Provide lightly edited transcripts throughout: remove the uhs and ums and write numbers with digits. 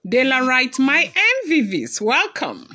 Delarite, my MVVs, welcome.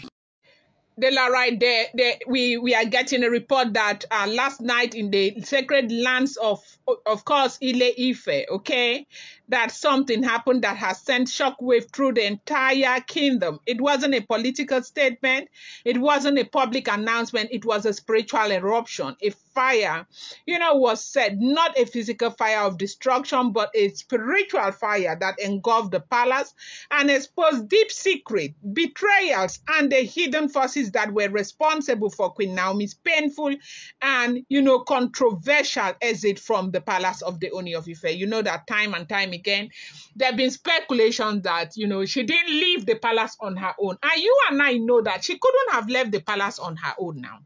Delarite, we are getting a report that last night in the sacred lands of course, Ife, okay, that something happened that has sent shockwave through the entire kingdom. It wasn't a political statement. It wasn't a public announcement. It was a spiritual eruption. A fire, was set, not a physical fire of destruction, but a spiritual fire that engulfed the palace and exposed deep secret betrayals and the hidden forces that were responsible for Queen Naomi's painful and, controversial exit from the palace of the Ooni of Ife. You know that time and time again, there have been speculation that, she didn't leave the palace on her own. And you and I know that she couldn't have left the palace on her own now.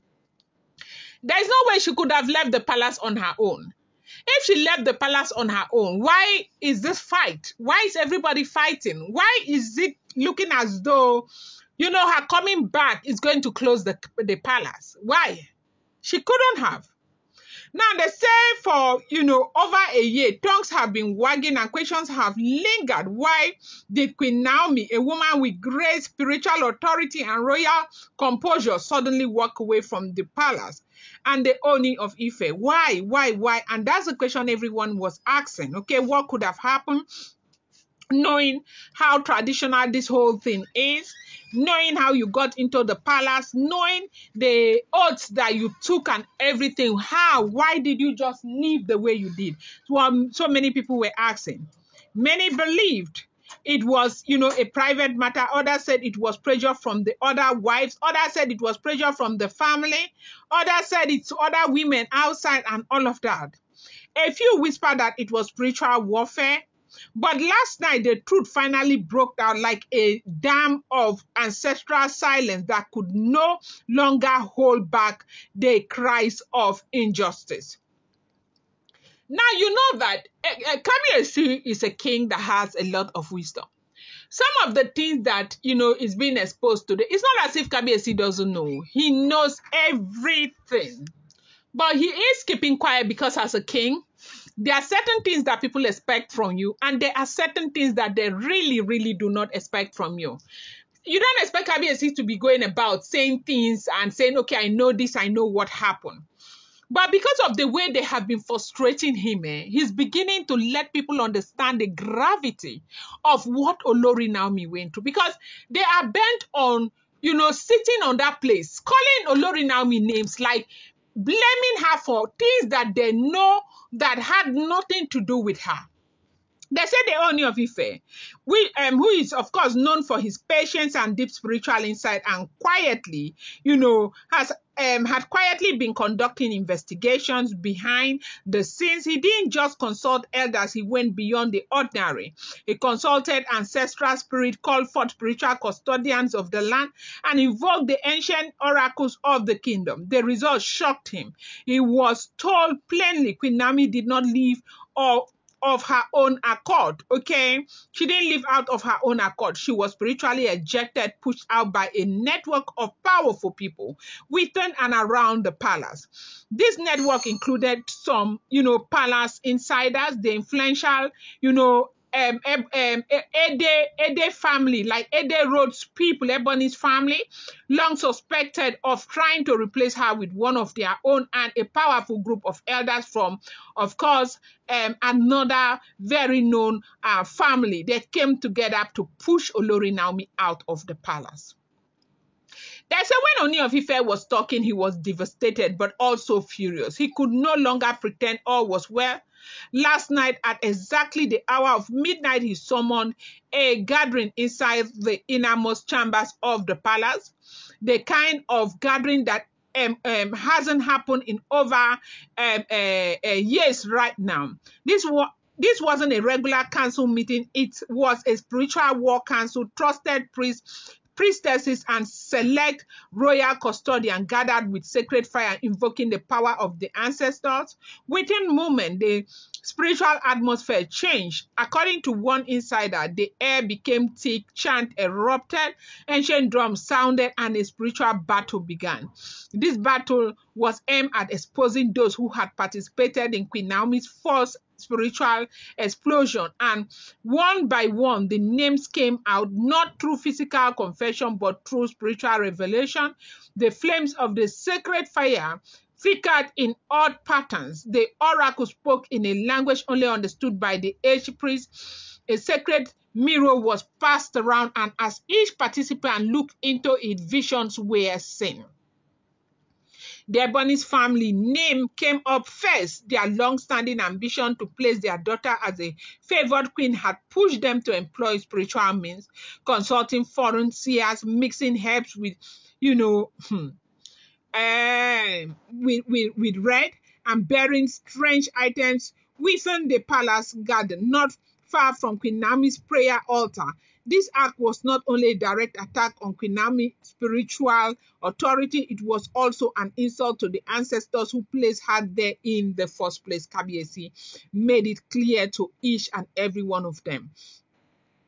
There's no way she could have left the palace on her own. If she left the palace on her own, why is this fight? Why is everybody fighting? Why is it looking as though, her coming back is going to close the palace? Why? She couldn't have. Now, they say for, over a year, tongues have been wagging and questions have lingered. Why did Queen Naomi, a woman with great spiritual authority and royal composure, suddenly walk away from the palace and the Ooni of Ife? Why? And that's the question everyone was asking. Okay, what could have happened? Knowing how traditional this whole thing is, knowing how you got into the palace, knowing the oaths that you took and everything, why did you just leave the way you did? So many people were asking. Many believed it was, a private matter. Others said it was pressure from the other wives. Others said it was pressure from the family. Others said it's other women outside and all of that. A few whispered that it was spiritual warfare. But last night, the truth finally broke out like a dam of ancestral silence that could no longer hold back the cries of injustice. Now, you know that Kabiyesi is a king that has a lot of wisdom. Some of the things that, is being exposed today, it's not as if Kabiyesi doesn't know. He knows everything. But he is keeping quiet because as a king, there are certain things that people expect from you, and there are certain things that they really, really do not expect from you. You don't expect Kabiyesi to be going about saying things and saying, okay, I know this, I know what happened. But because of the way they have been frustrating him, he's beginning to let people understand the gravity of what Olori Naomi went through. Because they are bent on, sitting on that place, calling Olori Naomi names, like blaming her for things that they know that had nothing to do with her. They say the Ooni of Ife, who is, of course, known for his patience and deep spiritual insight and quietly, had quietly been conducting investigations behind the scenes. He didn't just consult elders, he went beyond the ordinary. He consulted ancestral spirit, called forth spiritual custodians of the land, and invoked the ancient oracles of the kingdom. The results shocked him. He was told plainly Queen Naomi did not leave of her own accord, okay? She didn't live out of her own accord. She was spiritually ejected, pushed out by a network of powerful people within and around the palace. This network included some, palace insiders, the influential, Ede family, like Ede Rhodes people, Ebony's family, long suspected of trying to replace her with one of their own, and a powerful group of elders from, of course, another very known family that came together to push Olori Naomi out of the palace. They say when Ooni of Ife was talking, he was devastated, but also furious. He could no longer pretend all was well. Last night, at exactly the hour of midnight, he summoned a gathering inside the innermost chambers of the palace, the kind of gathering that hasn't happened in over years right now. This wasn't a regular council meeting. It was a spiritual war council. Trusted priests, priestesses and select royal custodian gathered with sacred fire, invoking the power of the ancestors. Within moment, the spiritual atmosphere changed. According to one insider, the air became thick, chant erupted, ancient drums sounded, and a spiritual battle began. This battle was aimed at exposing those who had participated in Queen Naomi's false spiritual explosion, and one by one the names came out, not through physical confession but through spiritual revelation. The flames of the sacred fire flickered in odd patterns. The oracle spoke in a language only understood by the archpriest. A sacred mirror was passed around, and as each participant looked into it, visions were seen. The Ebony's family name came up first. Their long-standing ambition to place their daughter as a favored queen had pushed them to employ spiritual means, consulting foreign seers, mixing herbs with, with red, and bearing strange items within the palace garden, not far from Queen Naomi's prayer altar. This act was not only a direct attack on Queen Naomi's spiritual authority, it was also an insult to the ancestors who placed her there in the first place. Kabiyesi made it clear to each and every one of them.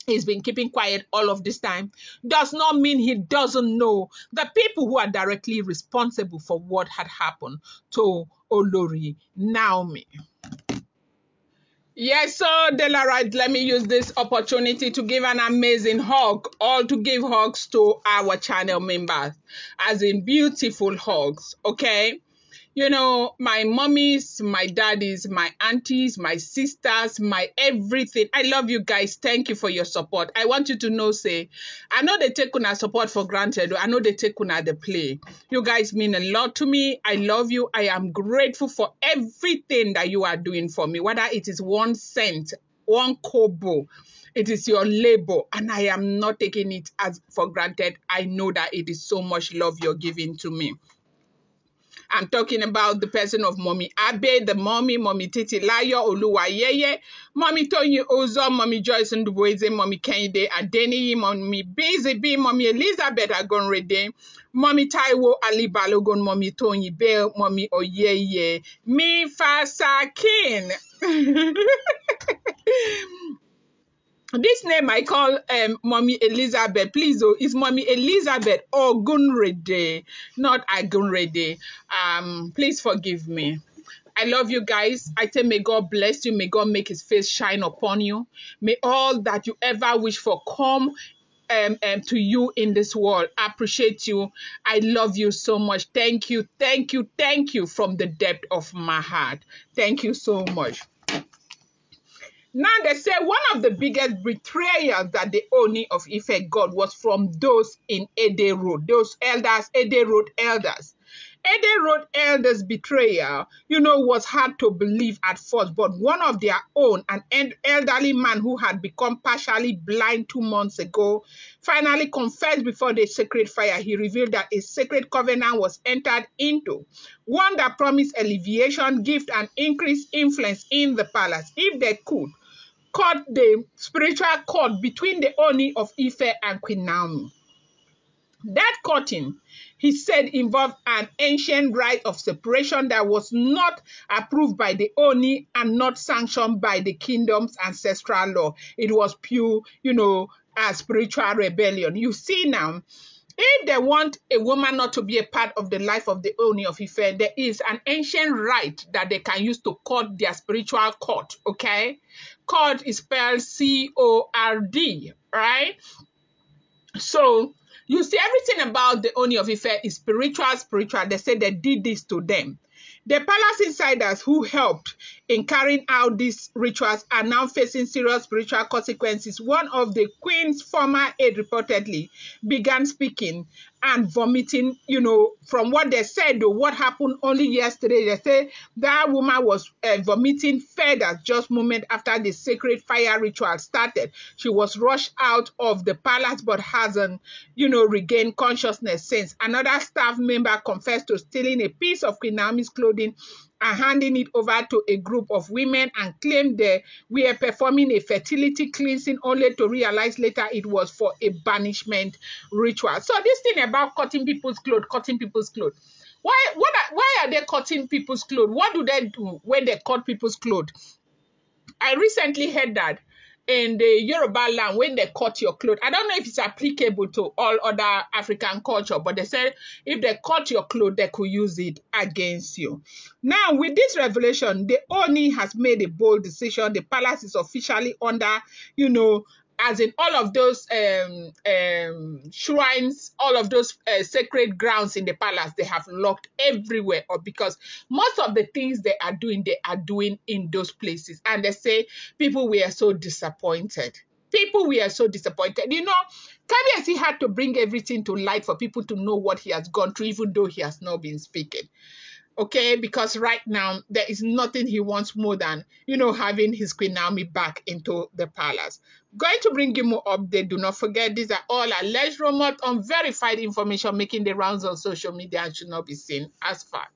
He's been keeping quiet all of this time. Does not mean he doesn't know the people who are directly responsible for what had happened to Olori Naomi. Yes, so Delarite, let me use this opportunity to give an amazing hug, or to give hugs to our channel members, as in beautiful hugs, okay? You know, my mommies, my daddies, my aunties, my sisters, my everything. I love you guys. Thank you for your support. I want you to know, say, I know they take una support for granted. I know they take una the play. You guys mean a lot to me. I love you. I am grateful for everything that you are doing for me, whether it is 1 cent, 1 kobo. It is your labor, and I am not taking it as for granted. I know that it is so much love you're giving to me. I'm talking about the person of Mommy Abe, the Mommy Titi Layo, Oluwayeye, Mommy Tony Ozo, Mommy Joyce Ndubueze, Mommy Kende Adeni, Mommy Busy B, Mommy Elizabeth Agonrede, Mommy Taiwo Ali Balogun, Mommy Tony Bell, Mommy Oyeye, Me Fasakin. This name I call Mommy Elizabeth. Please, oh, it's Mommy Elizabeth Ogunrede, not Agunrede. Please forgive me. I love you guys. I say may God bless you. May God make his face shine upon you. May all that you ever wish for come to you in this world. I appreciate you. I love you so much. Thank you. Thank you. Thank you from the depth of my heart. Thank you so much. Now they say one of the biggest betrayals that the Ooni of Ife got was from those in Ede Road, those elders, Ede Road elders. Ede Road elders' betrayal, was hard to believe at first, but one of their own, an elderly man who had become partially blind 2 months ago, finally confessed before the sacred fire. He revealed that a sacred covenant was entered into, one that promised alleviation, gift, and increased influence in the palace if they could cut the spiritual cord between the Ooni of Ife and Queen Naomi. That cutting, he said, involved an ancient rite of separation that was not approved by the Ooni and not sanctioned by the kingdom's ancestral law. It was pure, a spiritual rebellion. You see now, if they want a woman not to be a part of the life of the Ooni of Ife, there is an ancient rite that they can use to cut their spiritual cord, okay? Cord is spelled C-O-R-D, right? So, you see, everything about the Ooni of Ife is spiritual. They say they did this to them. The palace insiders who helped in carrying out these rituals are now facing serious spiritual consequences. One of the queen's former aides reportedly began speaking and vomiting, from what they said, though, what happened only yesterday. They say that woman was vomiting feathers just moments after the sacred fire ritual started. She was rushed out of the palace but hasn't, regained consciousness since. Another staff member confessed to stealing a piece of Queen Naomi's clothing and handing it over to a group of women and claimed they were performing a fertility cleansing, only to realize later it was for a banishment ritual. So this thing about cutting people's clothes. Why are they cutting people's clothes? What do they do when they cut people's clothes? I recently heard that in the Yoruba land, when they cut your clothes, I don't know if it's applicable to all other African culture, but they said if they cut your clothes, they could use it against you. Now, with this revelation, the Oni has made a bold decision. The palace is officially under, as in all of those shrines, all of those sacred grounds in the palace, they have locked everywhere up, because most of the things they are doing in those places. And they say people were so disappointed. People were so disappointed. Kabiyesi had to bring everything to light for people to know what he has gone through, even though he has not been speaking. Okay, because right now there is nothing he wants more than, having his Queen Naomi back into the palace. Going to bring you more update. Do not forget, these are all alleged rumors, unverified information making the rounds on social media and should not be seen as fact.